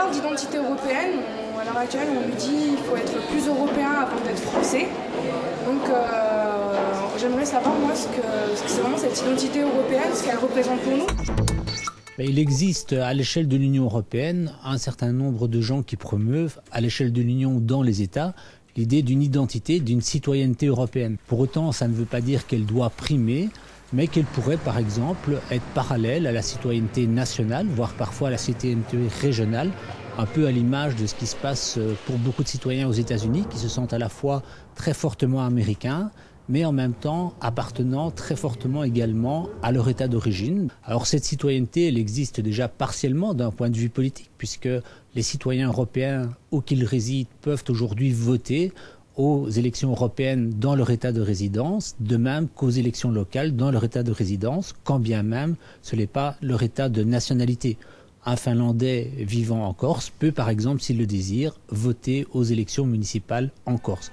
parle d'identité européenne, à l'heure actuelle, on nous dit qu'il faut être plus européen avant d'être français. Donc j'aimerais savoir, moi, ce que c'est vraiment cette identité européenne, ce qu'elle représente pour nous. Il existe à l'échelle de l'Union européenne un certain nombre de gens qui promeuvent, à l'échelle de l'Union ou dans les États, l'idée d'une identité, d'une citoyenneté européenne. Pour autant, ça ne veut pas dire qu'elle doit primer, mais qu'elle pourrait, par exemple, être parallèle à la citoyenneté nationale, voire parfois à la citoyenneté régionale, un peu à l'image de ce qui se passe pour beaucoup de citoyens aux États-Unis, qui se sentent à la fois très fortement américains, mais en même temps appartenant très fortement également à leur état d'origine. Alors cette citoyenneté, elle existe déjà partiellement d'un point de vue politique, puisque les citoyens européens, où qu'ils résident, peuvent aujourd'hui voter aux élections européennes dans leur état de résidence, de même qu'aux élections locales dans leur état de résidence, quand bien même ce n'est pas leur état de nationalité. Un Finlandais vivant en Corse peut, par exemple, s'il le désire, voter aux élections municipales en Corse.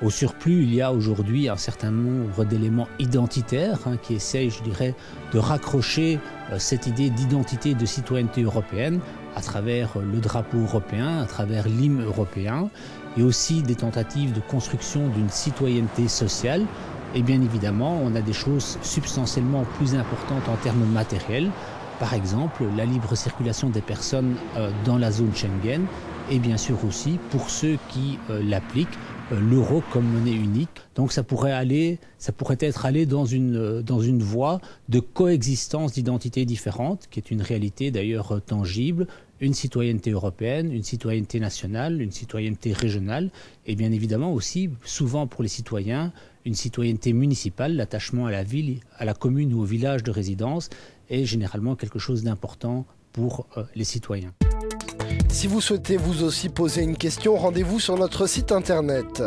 Au surplus, il y a aujourd'hui un certain nombre d'éléments identitaires qui essayent, je dirais, de raccrocher cette idée d'identité et de citoyenneté européenne à travers le drapeau européen, à travers l'hymne européen, et aussi des tentatives de construction d'une citoyenneté sociale. Et bien évidemment, on a des choses substantiellement plus importantes en termes matériels. Par exemple, la libre circulation des personnes dans la zone Schengen et bien sûr aussi, pour ceux qui l'appliquent, l'euro comme monnaie unique. Donc ça pourrait être aller dans une voie de coexistence d'identités différentes, qui est une réalité d'ailleurs tangible, une citoyenneté européenne, une citoyenneté nationale, une citoyenneté régionale, et bien évidemment aussi, souvent pour les citoyens, une citoyenneté municipale, l'attachement à la ville, à la commune ou au village de résidence, est généralement quelque chose d'important pour les citoyens. Si vous souhaitez vous aussi poser une question, rendez-vous sur notre site internet.